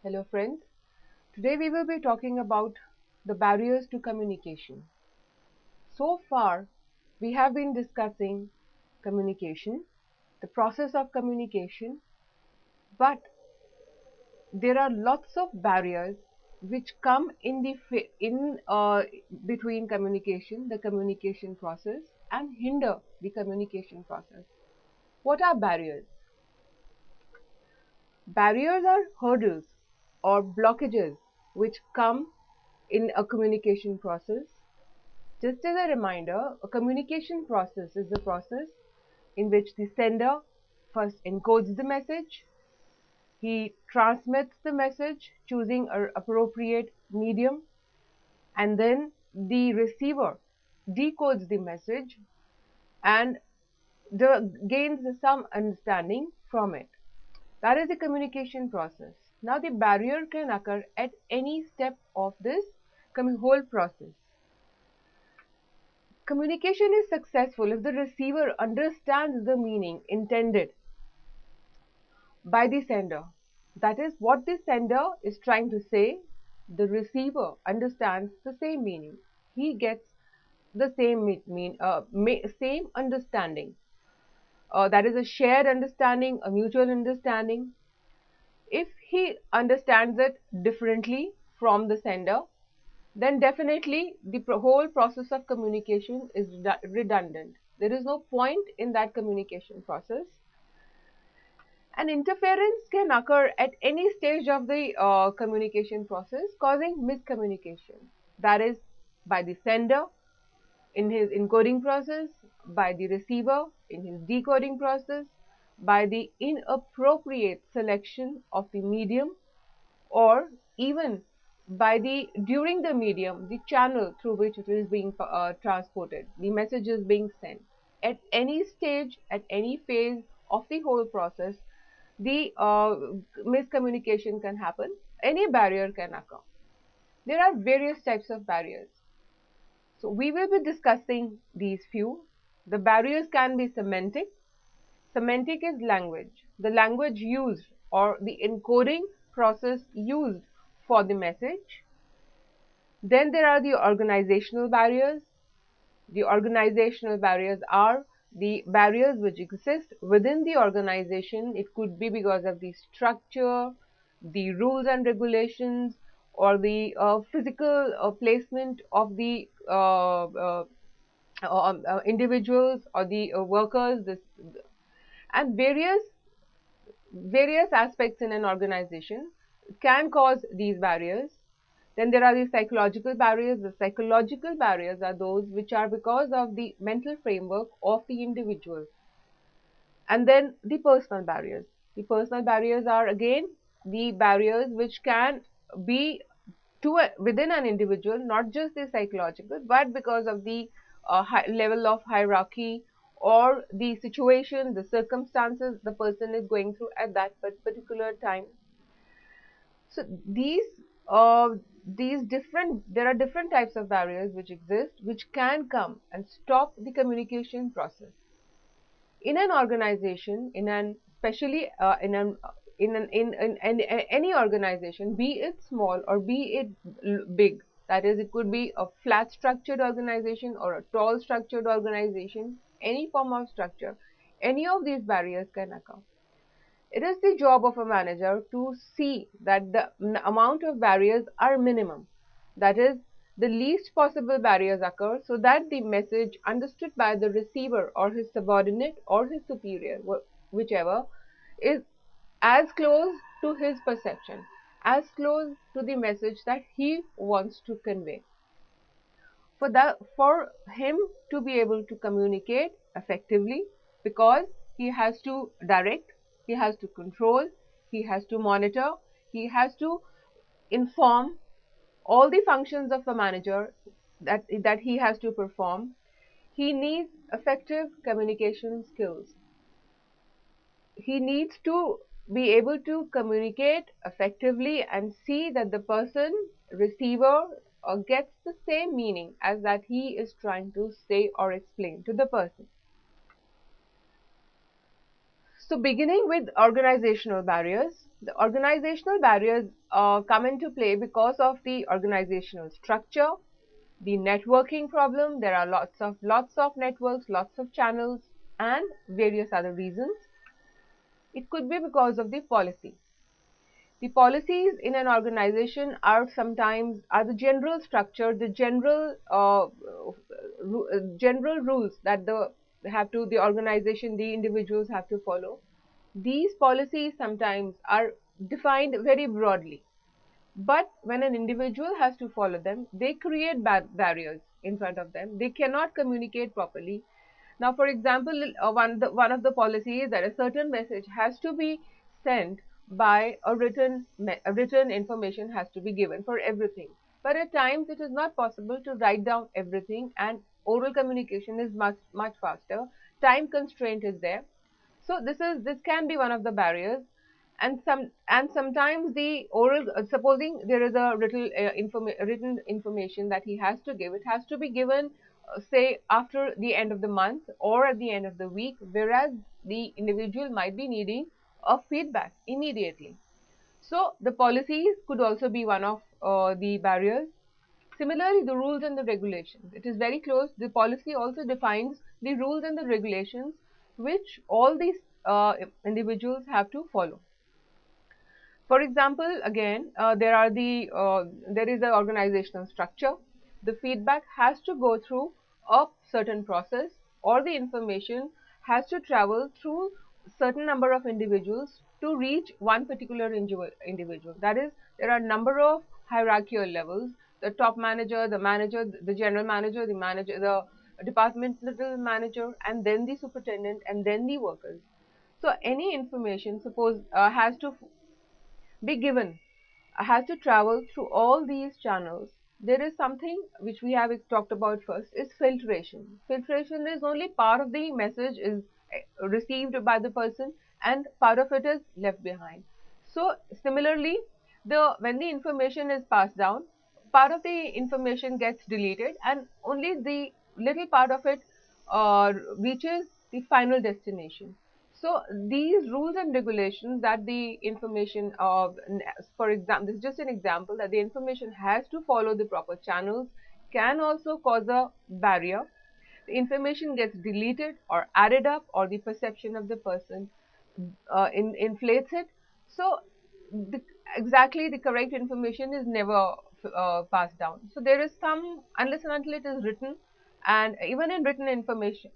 Hello friends, today we will be talking about the barriers to communication. So far we have been discussing communication, the process of communication, but there are lots of barriers which come in between communication, the communication process, and hinder the communication process. What are barriers? Barriers are hurdles or blockages which come in a communication process. Just as a reminder, a communication process is a process in which the sender first encodes the message, he transmits the message choosing an appropriate medium, and then the receiver decodes the message and gains some understanding from it. That is the communication process. Now the barrier can occur at any step of this whole process. Communication is successful if the receiver understands the meaning intended by the sender. That is what the sender is trying to say. The receiver understands the same meaning. He gets the same understanding. That is a shared understanding, a mutual understanding. If he understands it differently from the sender, then definitely the whole process of communication is redundant. There is no point in that communication process. An interference can occur at any stage of the communication process, causing miscommunication. That is by the sender in his encoding process, by the receiver in his decoding process, by the inappropriate selection of the medium, or even by during the medium, the channel through which it is being transported, the message is being sent. At any stage, at any phase of the whole process, the miscommunication can happen, any barrier can occur. There are various types of barriers. So we will be discussing these few. The barriers can be semantic. Semantic is language, the language used or the encoding process used for the message. Then there are the organizational barriers. The organizational barriers are the barriers which exist within the organization. It could be because of the structure, the rules and regulations, or the physical placement of the individuals or the workers, and various aspects in an organization can cause these barriers. Then there are the psychological barriers. The psychological barriers are those which are because of the mental framework of the individual. And then the personal barriers. The personal barriers are again the barriers which can be within an individual, not just the psychological, but because of the level of hierarchy or the situation, the circumstances the person is going through at that particular time. So there are different types of barriers which exist, which can come and stop the communication process. In an organization, especially in any organization, be it small or be it big, that is, it could be a flat structured organization or a tall structured organization, any form of structure, any of these barriers can occur. It is the job of a manager to see that the amount of barriers are minimum. That is, the least possible barriers occur so that the message understood by the receiver or his subordinate or his superior, whichever, is as close to his perception, as close to the message that he wants to convey. For him to be able to communicate effectively, because he has to direct, he has to control, he has to monitor, he has to inform all the functions of a manager that he has to perform. He needs effective communication skills. He needs to be able to communicate effectively and see that the person, receiver, gets the same meaning as that he is trying to say or explain to the person. So beginning with organizational barriers, the organizational barriers come into play because of the organizational structure, the networking problem. There are lots of networks, lots of channels, and various other reasons. It could be because of the policy. The policies in an organization are sometimes the general structure, the general rules that the organization, the individuals have to follow. These policies sometimes are defined very broadly, but when an individual has to follow them, they create barriers in front of them. They cannot communicate properly. Now, for example, one of the policies that a certain message has to be sent by a written information has to be given for everything. But at times it is not possible to write down everything, and oral communication is much faster. Time constraint is there. So this can be one of the barriers, and sometimes the oral, supposing there is a written information that he has to give, it has to be given, say after the end of the month or at the end of the week, whereas the individual might be needing a feedback immediately. So the policies could also be one of the barriers. Similarly, the rules and the regulations. It is very close. The policy also defines the rules and the regulations which all these individuals have to follow. For example, again, there is an organizational structure. The feedback has to go through a certain process, or the information has to travel through certain number of individuals to reach one particular individual. That is, there are number of hierarchical levels: the top manager, the manager, the general manager, the manager, the departmental manager, and then the superintendent, and then the workers. So any information, suppose, has to be given, has to travel through all these channels. There is something which we have talked about first, is filtration. Filtration is only part of the message is received by the person, and part of it is left behind. So similarly, when the information is passed down, part of the information gets deleted, and only the little part of it reaches the final destination. So these rules and regulations that the information of, for example, this is just an example, that the information has to follow the proper channels, can also cause a barrier. The information gets deleted or added up, or the perception of the person inflates it. So the, exactly the correct information is never passed down. So there is some, unless and until it is written, and even in written information,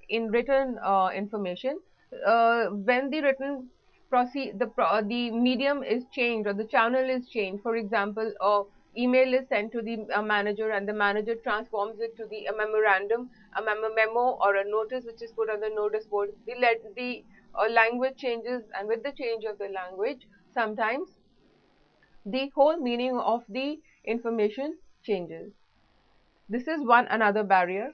when the written the medium is changed or the channel is changed. For example, email is sent to the manager, and the manager transforms it to the memorandum, a memo or a notice which is put on the notice board. The language changes, and with the change of the language, sometimes the whole meaning of the information changes. This is another barrier.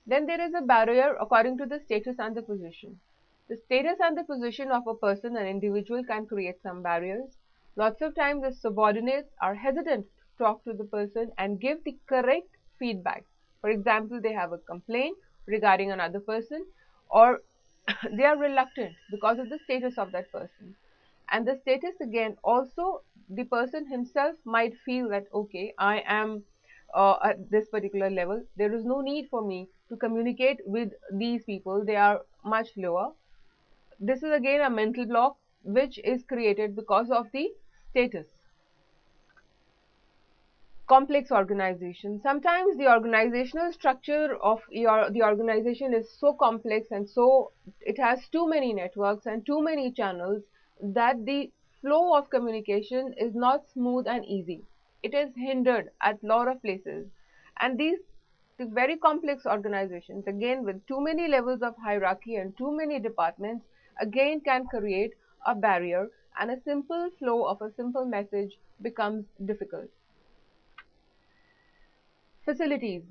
Then there is a barrier according to the status and the position. The status and the position of a person, an individual, can create some barriers. Lots of times the subordinates are hesitant to talk to the person and give the correct feedback. For example, they have a complaint regarding another person, or they are reluctant because of the status of that person. And the status, again, also the person himself might feel that, okay, I am at this particular level, there is no need for me to communicate with these people, they are much lower. This is again a mental block which is created because of the status. Complex organization. Sometimes the organizational structure of the organization is so complex, and so it has too many networks and too many channels, that the flow of communication is not smooth and easy. It is hindered at lot of places, and the very complex organizations, again with too many levels of hierarchy and too many departments, again can create a barrier, and a simple flow of a simple message becomes difficult. Facilities.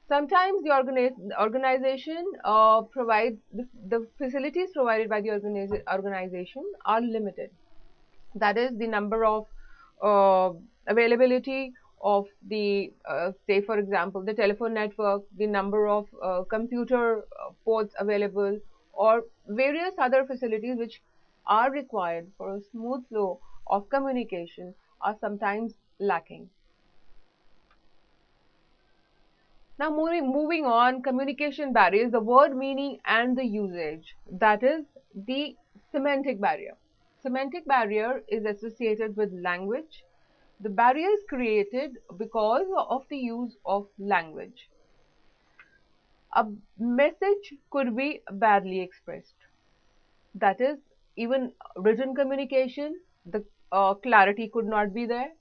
Sometimes the organization provides the facilities provided by the organization are limited. That is, the number of availability of the, say for example, the telephone network, the number of computer ports available, or various other facilities which are required for a smooth flow of communication are sometimes lacking. Now, moving on, communication barriers, the word meaning and the usage. That is the semantic barrier. Semantic barrier is associated with language. The barrier is created because of the use of language. A message could be badly expressed. That is, even written communication, the clarity could not be there.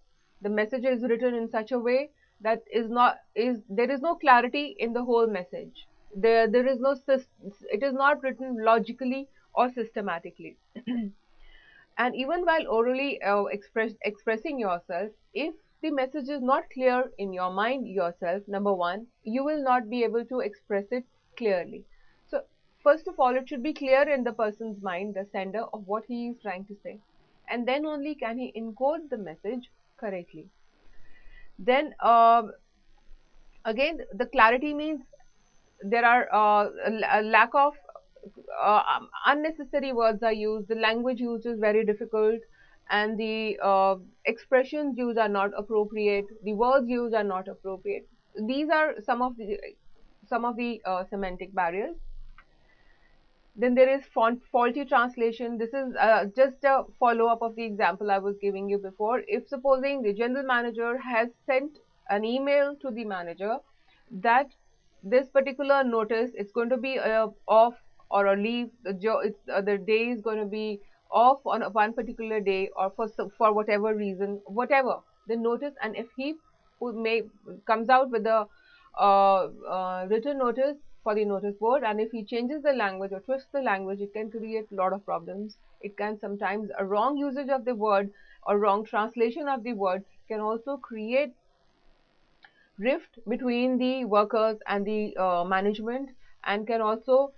The message is written in such a way that there is no clarity in the whole message. There is no it is not written logically or systematically. And even while orally expressing yourself, if the message is not clear in your mind yourself, number one, you will not be able to express it clearly. So first of all, it should be clear in the person's mind, the sender, of what he is trying to say, and then only can he encode the message correctly. Then again, the clarity means there are a lack of unnecessary words are used, the language used is very difficult, and the expressions used are not appropriate, the words used are not appropriate. These are some of the semantic barriers. Then there is faulty translation. This is just a follow-up of the example I was giving you before. If supposing the general manager has sent an email to the manager that this particular notice is going to be off or a leave, the day is going to be off on one particular day, or for whatever reason, whatever the notice, and if he comes out with a written notice for the notice board, and if he changes the language or twists the language, it can create a lot of problems. It can sometimes, a wrong usage of the word or wrong translation of the word can also create rift between the workers and the management, and can also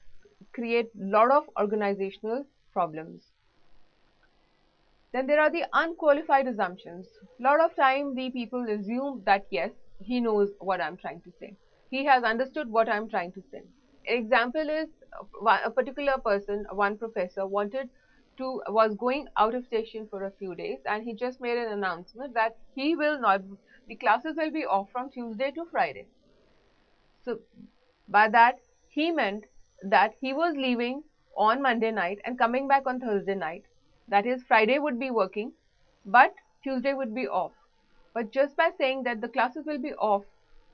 create a lot of organizational problems. Then there are the unqualified assumptions. A lot of time the people assume that yes, he knows what I'm trying to say. He has understood what I'm trying to say. Example is a particular person, one professor was going out of station for a few days, and he just made an announcement that the classes will be off from Tuesday to Friday. So by that, he meant that he was leaving on Monday night and coming back on Thursday night. That is, Friday would be working, but Tuesday would be off. But just by saying that the classes will be off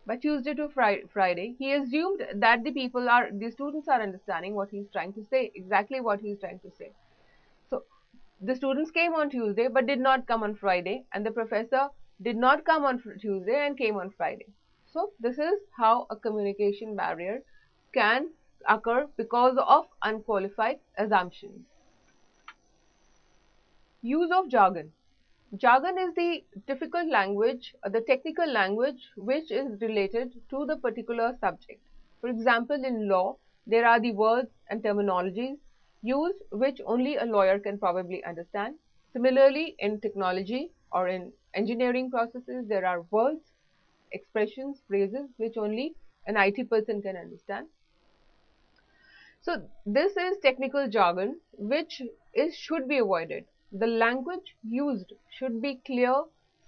by Tuesday to Friday, he assumed that the students are understanding what he's trying to say, exactly what he's trying to say. So the students came on Tuesday but did not come on Friday, and the professor did not come on Tuesday and came on Friday. So this is how a communication barrier can occur because of unqualified assumptions. Use of jargon. Jargon is the difficult language, the technical language which is related to the particular subject. For example, in law, there are the words and terminologies used which only a lawyer can probably understand. Similarly, in technology or in engineering processes, there are words, expressions, phrases which only an IT person can understand. So this is technical jargon which should be avoided. The language used should be clear,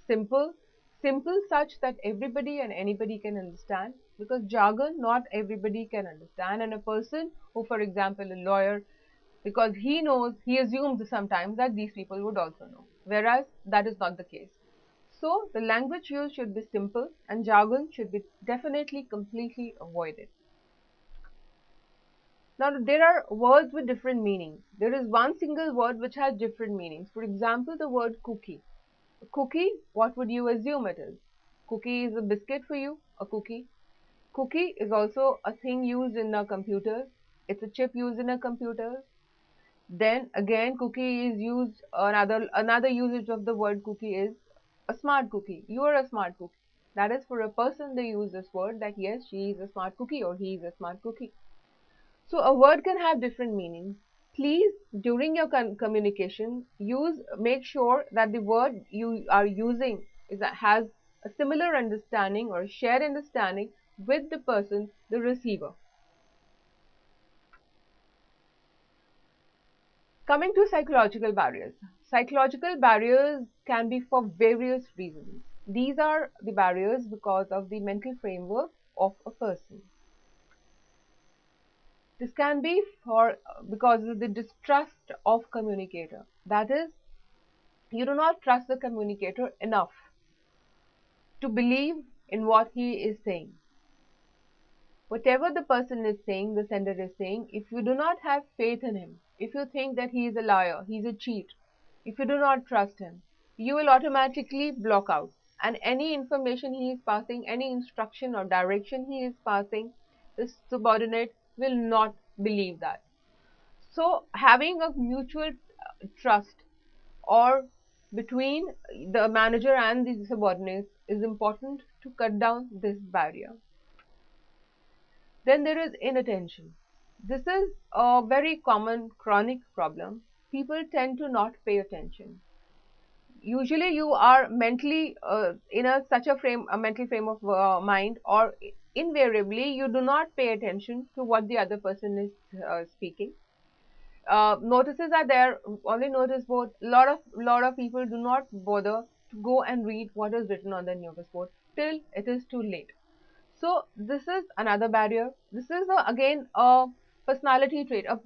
simple, simple such that everybody and anybody can understand, because jargon not everybody can understand, and a person who, for example, a lawyer, because he knows, he assumes sometimes that these people would also know, whereas that is not the case. So the language used should be simple, and jargon should be definitely completely avoided. Now, there are words with different meanings. There is one single word which has different meanings. For example, the word cookie. A cookie, what would you assume it is? Cookie is a biscuit for you, a cookie. Cookie is also a thing used in a computer. It's a chip used in a computer. Then again, cookie is used, another usage of the word cookie is a smart cookie. You are a smart cookie. That is, for a person they use this word, that yes, she is a smart cookie or he is a smart cookie. So a word can have different meanings. Please, during your communication, make sure that the word you are using has a similar understanding or shared understanding with the person, the receiver. Coming to psychological barriers. Psychological barriers can be for various reasons. These are the barriers because of the mental framework of a person. This can be for because of the distrust of communicator. That is, you do not trust the communicator enough to believe in what he is saying. Whatever the person is saying, the sender is saying, if you do not have faith in him, if you think that he is a liar, he is a cheat, if you do not trust him, you will automatically block out. And any information he is passing, any instruction or direction he is passing, the subordinate will not believe that. So, having a mutual trust or between the manager and the subordinates is important to cut down this barrier. Then there is inattention. This is a very common chronic problem. People tend to not pay attention. Usually you are mentally in such a mental frame of mind, or invariably you do not pay attention to what the other person is speaking. Notices are there, only notice board. Lot of people do not bother to go and read what is written on the notice board till it is too late. So this is another barrier. This is again a personality trait. A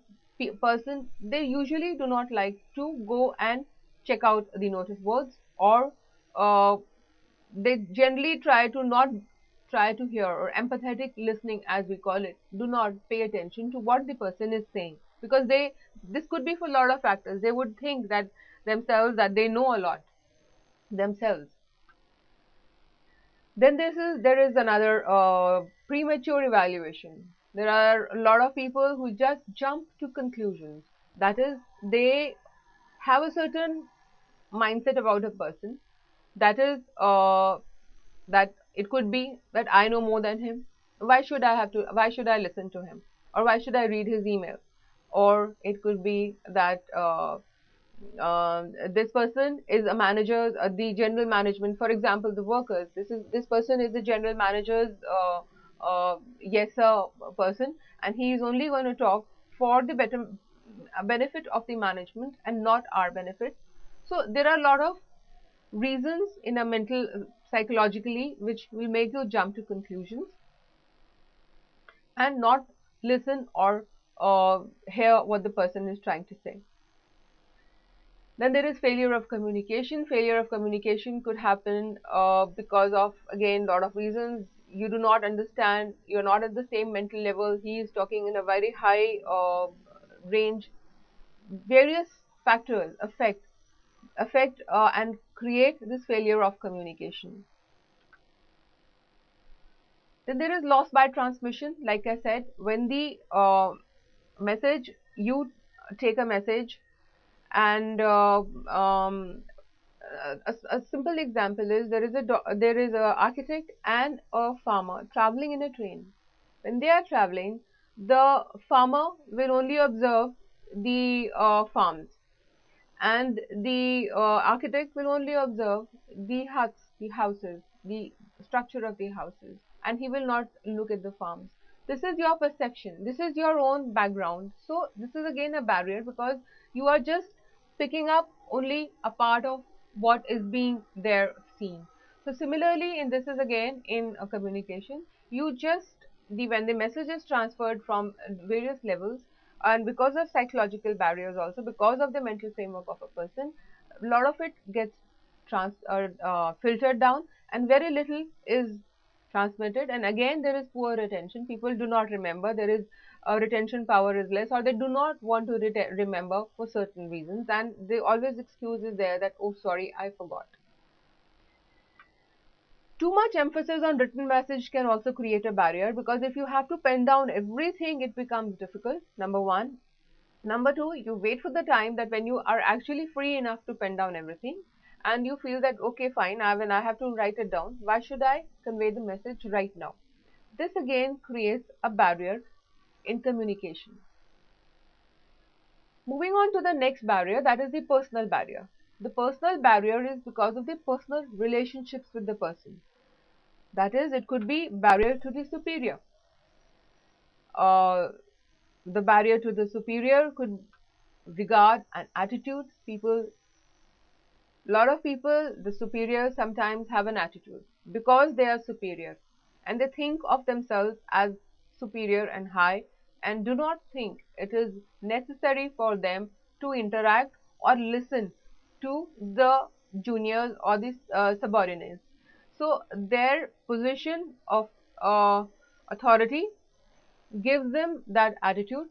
person, they usually do not like to go and check out the notice boards, or uh, they generally try to not try to hear, or empathetic listening as we call it, do not pay attention to what the person is saying, because this could be for a lot of factors. They would think that themselves that they know a lot themselves. Then there is another premature evaluation. There are a lot of people who just jump to conclusions. That is, they have a certain mindset about a person. That is, that it could be that I know more than him. Why should I have to? Why should I listen to him? Or why should I read his email? Or it could be that this person is a manager, the general management, for example, the workers. This person is the general manager's yes sir person, and he is only going to talk for the better benefit of the management and not our benefit. So there are a lot of reasons in a mental psychologically which will make you jump to conclusions and not listen or hear what the person is trying to say. Then there is failure of communication. Failure of communication could happen because of, again, a lot of reasons. You do not understand, you're not at the same mental level. He is talking in a very high range. Various factors affect and create this failure of communication. Then there is loss by transmission. Like I said, when the message, you take a message, and a simple example is there is a architect and a farmer traveling in a train. When they are traveling, the farmer will only observe the farms, and the architect will only observe the huts, the houses, the structure of the houses, and he will not look at the farms. This is your perception, this is your own background. So this is again a barrier, because you are just picking up only a part of what is being there seen. So similarly, in this is again in a communication, you just when the message is transferred from various levels, and because of psychological barriers, also because of the mental framework of a person, a lot of it gets filtered down, and very little is transmitted. And again, there is poor retention. People do not remember. There is retention power is less, or they do not want to remember for certain reasons, and they always excuse is there that, oh sorry, I forgot. Too much emphasis on written message can also create a barrier, because if you have to pen down everything, it becomes difficult, number one. Number two, you wait for the time that when you are actually free enough to pen down everything, and you feel that, okay, fine, when I have to write it down, why should I convey the message right now? This again creates a barrier in communication. Moving on to the next barrier, that is the personal barrier. The personal barrier is because of the personal relationships with the person. That is, it could be barrier to the superior. Uh, the barrier to the superior could regard and attitude. A lot of people, the superiors, sometimes have an attitude because they are superior and they think of themselves as superior and high and do not think it is necessary for them to interact or listen to the juniors or the subordinates. So their position of authority gives them that attitude,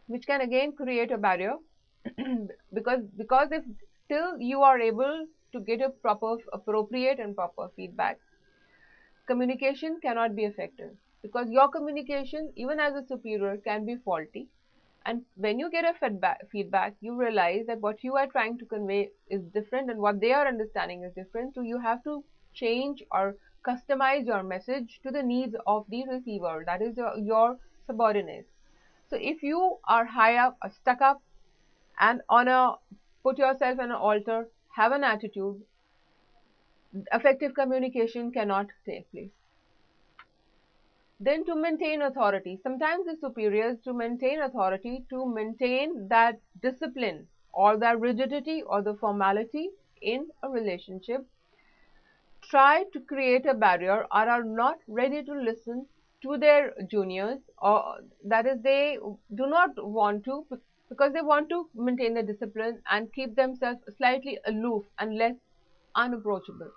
which can again create a barrier because if till you are able to get a proper appropriate and proper feedback, communication cannot be effective because your communication even as a superior can be faulty, and when you get a feedback you realize that what you are trying to convey is different and what they are understanding is different, so you have to change or customize your message to the needs of the receiver, that is your subordinates. So if you are high up or stuck up and on a put yourself on an altar, have an attitude, effective communication cannot take place. Then to maintain authority, sometimes the superiors to maintain authority, to maintain that discipline or that rigidity or the formality in a relationship, try to create a barrier or are not ready to listen to their juniors, or that is they do not want to, because they want to maintain the discipline and keep themselves slightly aloof and less unapproachable.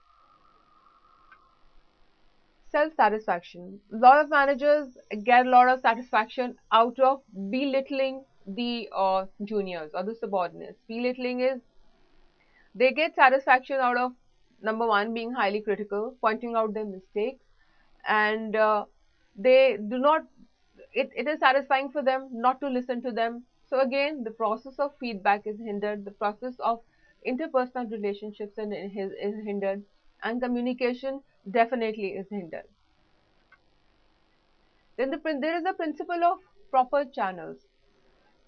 Self-satisfaction. A lot of managers get a lot of satisfaction out of belittling the juniors or the subordinates. Belittling is they get satisfaction out of number one being highly critical, pointing out their mistakes, and they do not. It is satisfying for them not to listen to them. So again, the process of feedback is hindered. The process of interpersonal relationships is hindered, and communication definitely is hindered. Then there is a principle of proper channels.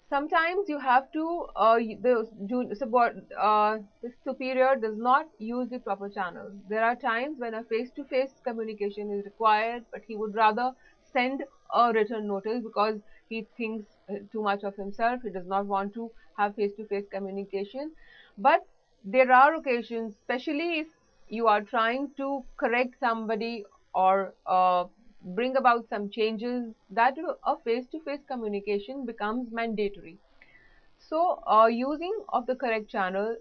Sometimes you have to the superior does not use the proper channels. There are times when a face-to-face communication is required, but he would rather send a written notice because he thinks too much of himself. He does not want to have face-to-face communication. But there are occasions, especially if you are trying to correct somebody or bring about some changes, that a face-to-face communication becomes mandatory. So using of the correct channel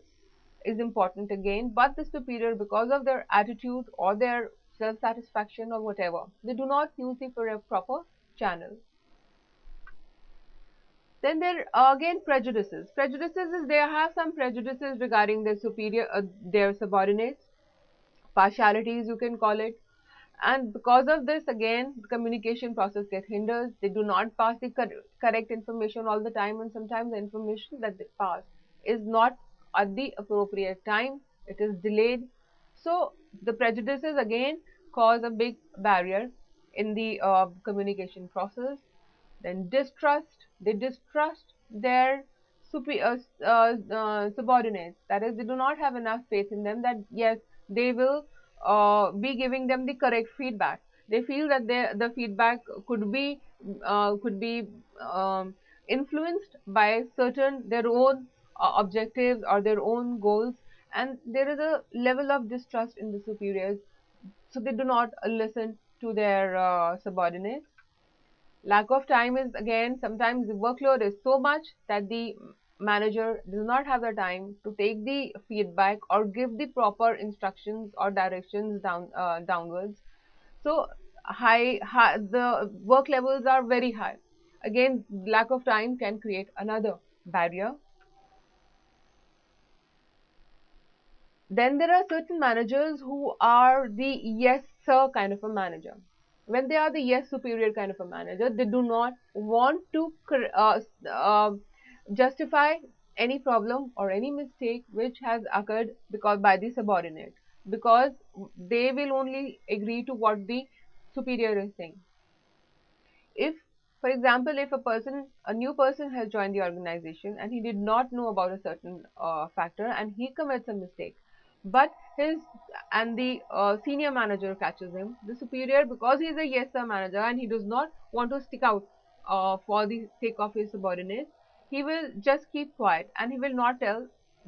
is important again, but the superior, because of their attitude or their self-satisfaction or whatever, they do not use the proper channel. Then there are again prejudices. Prejudices is they have some prejudices regarding their superior, their subordinates, partialities you can call it, and because of this again the communication process gets hindered. They do not pass the correct information all the time, and sometimes the information that they pass is not at the appropriate time, it is delayed. So the prejudices again cause a big barrier in the communication process. Then distrust, they distrust their subordinates, that is they do not have enough faith in them that yes, they will be giving them the correct feedback. They feel that the feedback could be influenced by certain their own objectives or their own goals, and there is a level of distrust in the superiors, so they do not listen to their subordinates. Lack of time is again, sometimes the workload is so much that the manager does not have the time to take the feedback or give the proper instructions or directions downwards. So the work levels are very high. Again, lack of time can create another barrier. Then there are certain managers who are the yes sir kind of a manager. When they are the yes superior kind of a manager, they do not want to justify any problem or any mistake which has occurred because by the subordinate, because they will only agree to what the superior is saying. If, for example, if a new person has joined the organization and he did not know about a certain factor and he commits a mistake, but the senior manager catches him, the superior, because he is a yes sir manager and he does not want to stick out for the sake of his subordinates, he will just keep quiet and he will not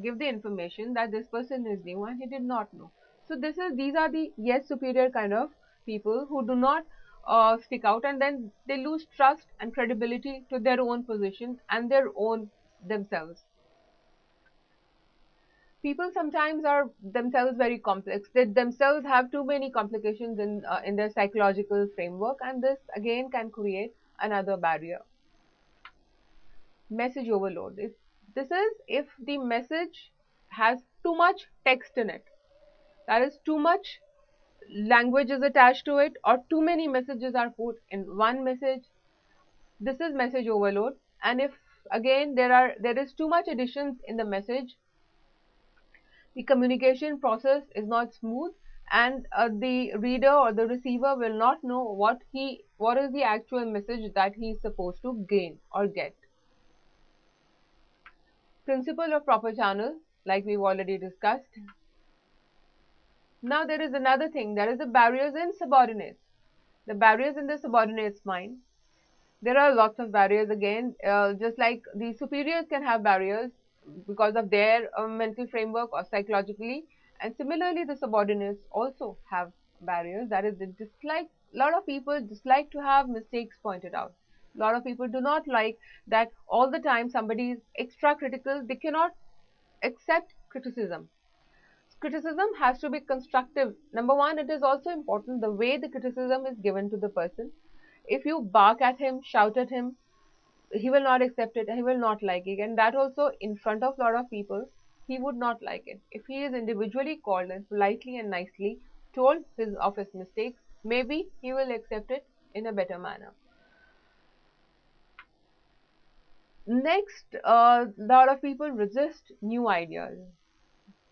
give the information that this person is new and he did not know. So these are the yes superior kind of people who do not stick out, and then they lose trust and credibility to their own position and their own themselves. People sometimes are themselves very complex. They themselves have too many complications in their psychological framework, and this again can create another barrier. Message overload. If the message has too much text in it, that is too much language is attached to it, or too many messages are put in one message, this is message overload. And if again there is too much additions in the message, the communication process is not smooth, and the reader or the receiver will not know what is the actual message that he is supposed to gain or get. Principle of proper channel, like we've already discussed. Now there is another thing, that is the barriers in subordinates. The barriers in the subordinates mind. There are lots of barriers again, just like the superiors can have barriers because of their mental framework or psychologically, and similarly the subordinates also have barriers. That is, they dislike, a lot of people dislike to have mistakes pointed out. A lot of people do not like that all the time somebody is extra critical. They cannot accept criticism. Criticism has to be constructive. Number one, it is also important the way the criticism is given to the person. If you bark at him, shout at him, he will not accept it, he will not like it, and that also in front of a lot of people, he would not like it. If he is individually called and politely and nicely told of his mistakes, maybe he will accept it in a better manner. Next, a lot of people resist new ideas.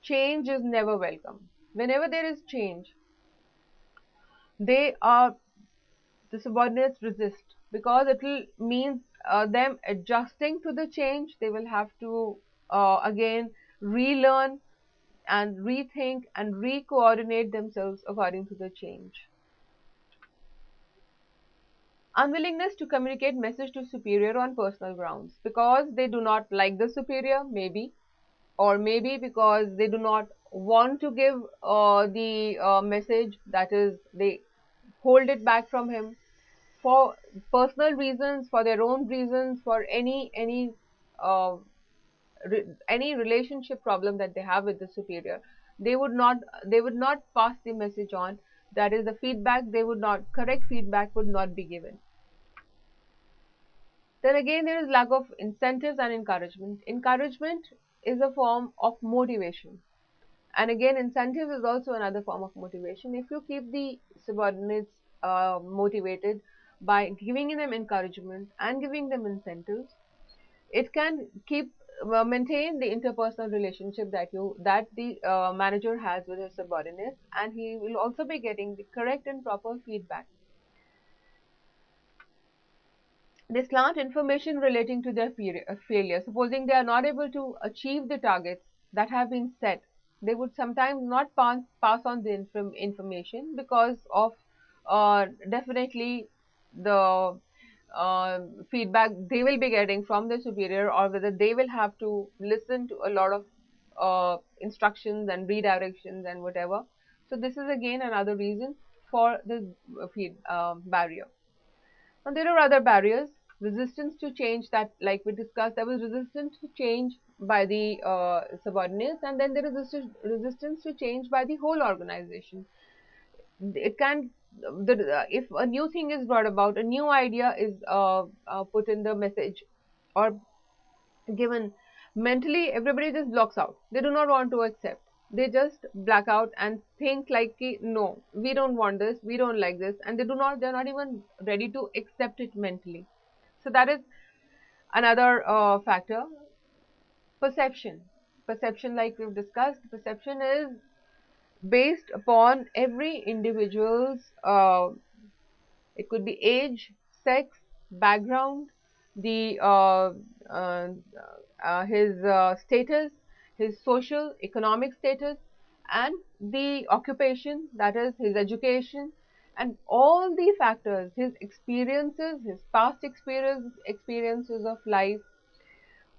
Change is never welcome. Whenever there is change, they are the subordinates resist, because it will mean them adjusting to the change. They will have to again relearn and rethink and re-coordinate themselves according to the change. Unwillingness to communicate message to superior on personal grounds, because they do not like the superior, maybe, or maybe because they do not want to give the message, that is, they hold it back from him for personal reasons, for their own reasons, for uh, any relationship problem that they have with the superior. They would not pass the message on. That is, the feedback, they would not, correct feedback would not be given. Then again, there is lack of incentives and encouragement. Encouragement is a form of motivation. And again, incentive is also another form of motivation. If you keep the subordinates motivated by giving them encouragement and giving them incentives, it can keep maintain the interpersonal relationship that the manager has with his subordinates, and he will also be getting the correct and proper feedback. They slant information relating to their failure. Supposing they are not able to achieve the targets that have been set, they would sometimes not pass on the information because of definitely the feedback they will be getting from the superior, or whether they will have to listen to a lot of instructions and redirections and whatever. So this is again another reason for this barrier. And there are other barriers. Resistance to change, that, like we discussed, there was resistance to change by the subordinates, and then there is resistance to change by the whole organization. It can, if a new thing is brought about, a new idea is put in the message or given, mentally everybody just blocks out. They do not want to accept. They just black out and think like, no, we don't want this, we don't like this, and they're not even ready to accept it mentally. So that is another factor. Perception, like we've discussed, perception is based upon every individual's it could be age, sex, background, the his status, his social, economic status, and the occupation, that is his education, and all the factors, his experiences, his past experiences of life,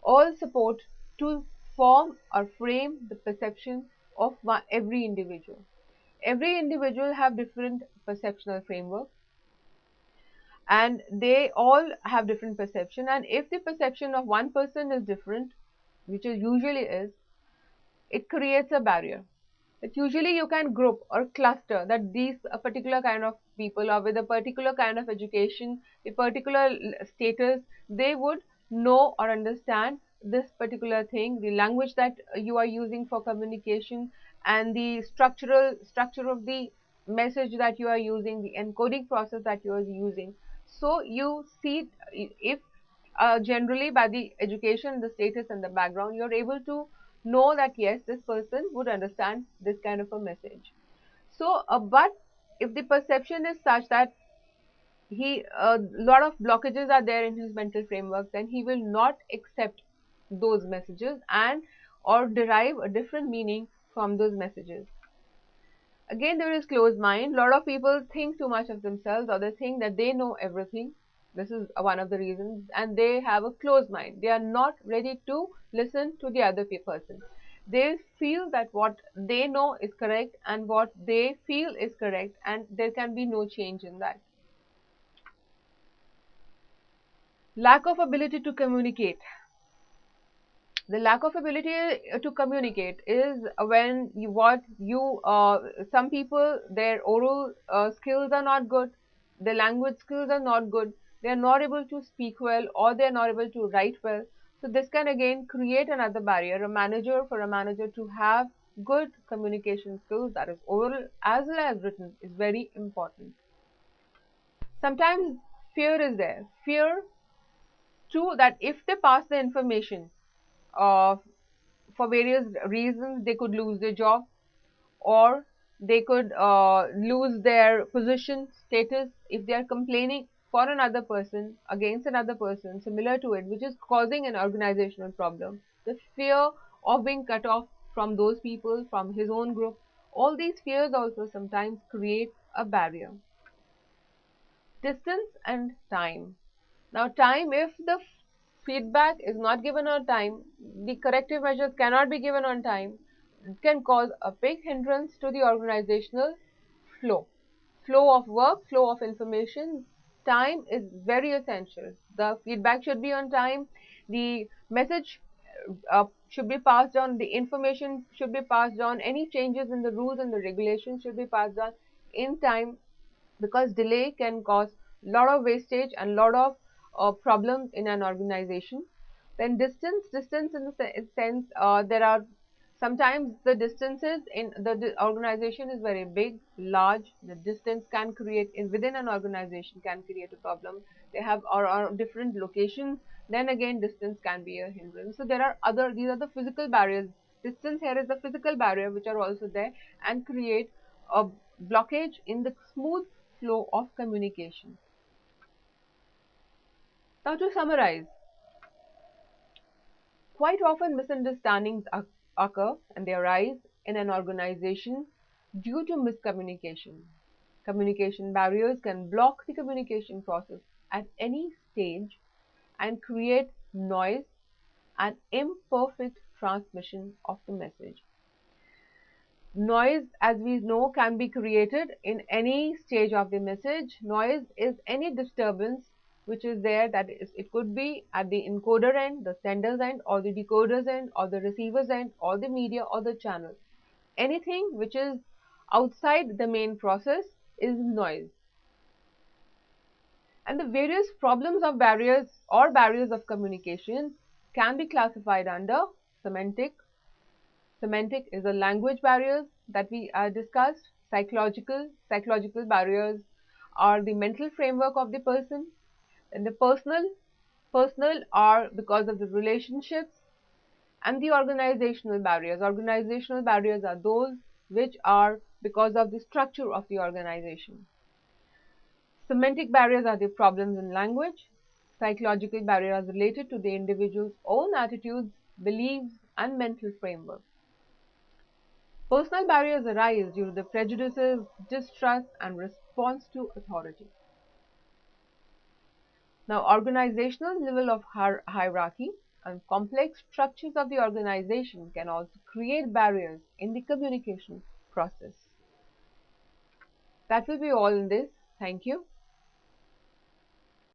all support to form or frame the perception of every individual. Every individual have different perceptual framework, and they all have different perception, and if the perception of one person is different, which it usually is, it creates a barrier. That usually you can group or cluster that these a particular kind of people or with a particular kind of education, a particular status, they would know or understand this particular thing, the language that you are using for communication, and the structure of the message that you are using, the encoding process that you are using. So you see, if generally by the education, the status and the background, you're able to know that yes, this person would understand this kind of a message. So but if the perception is such that he a lot of blockages are there in his mental framework, then he will not accept those messages and or derive a different meaning from those messages. Again, there is closed mind. A lot of people think too much of themselves, or they think that they know everything. This is one of the reasons, and they have a closed mind. They are not ready to listen to the other person. They feel that what they know is correct and what they feel is correct, and there can be no change in that. Lack of ability to communicate. The lack of ability to communicate is when some people, their oral skills are not good, their language skills are not good, they are not able to speak well, or they are not able to write well. So this can again create another barrier. For a manager to have good communication skills, that is oral as well as written, is very important. Sometimes fear is there. Fear too, that if they pass the information, uh, for various reasons, they could lose their job, or they could lose their position status if they are complaining for another person, against another person similar to it, which is causing an organizational problem. The fear of being cut off from those people, from his own group, all these fears also sometimes create a barrier. Distance and time. Now time, if the feedback is not given on time, the corrective measures cannot be given on time, it can cause a big hindrance to the organizational flow. Flow of work, flow of information. Time is very essential. The feedback should be on time. The message should be passed on. The information should be passed on. Any changes in the rules and the regulations should be passed on in time, because delay can cause lot of wastage and lot of problems in an organization. Then distance in the sense, there are sometimes the distances in the organization is very big, large. The distance can create within an organization can create a problem. They have or different locations. Then again, distance can be a hindrance. So there are other, these are the physical barriers. Distance here is the physical barrier which are also there and create a blockage in the smooth flow of communication. Now to summarize, quite often misunderstandings occur and they arise in an organization due to miscommunication. Communication barriers can block the communication process at any stage and create noise and imperfect transmission of the message. Noise, as we know, can be created in any stage of the message. Noise is any disturbance which is there, that is, it could be at the encoder end, the sender's end, or the decoder's end, or the receiver's end, or the media, or the channel. Anything which is outside the main process is noise. And the various problems of barriers or barriers of communication can be classified under semantic. Semantic is the language barriers that we discussed. Psychological barriers are the mental framework of the person. And the personal are because of the relationships. And the organizational barriers. Organizational barriers are those which are because of the structure of the organization. Semantic barriers are the problems in language. Psychological barriers are related to the individual's own attitudes, beliefs, and mental framework. Personal barriers arise due to the prejudices, distrust, and response to authority. Now, organizational level of hierarchy. And complex structures of the organization can also create barriers in the communication process. That will be all in this. Thank you.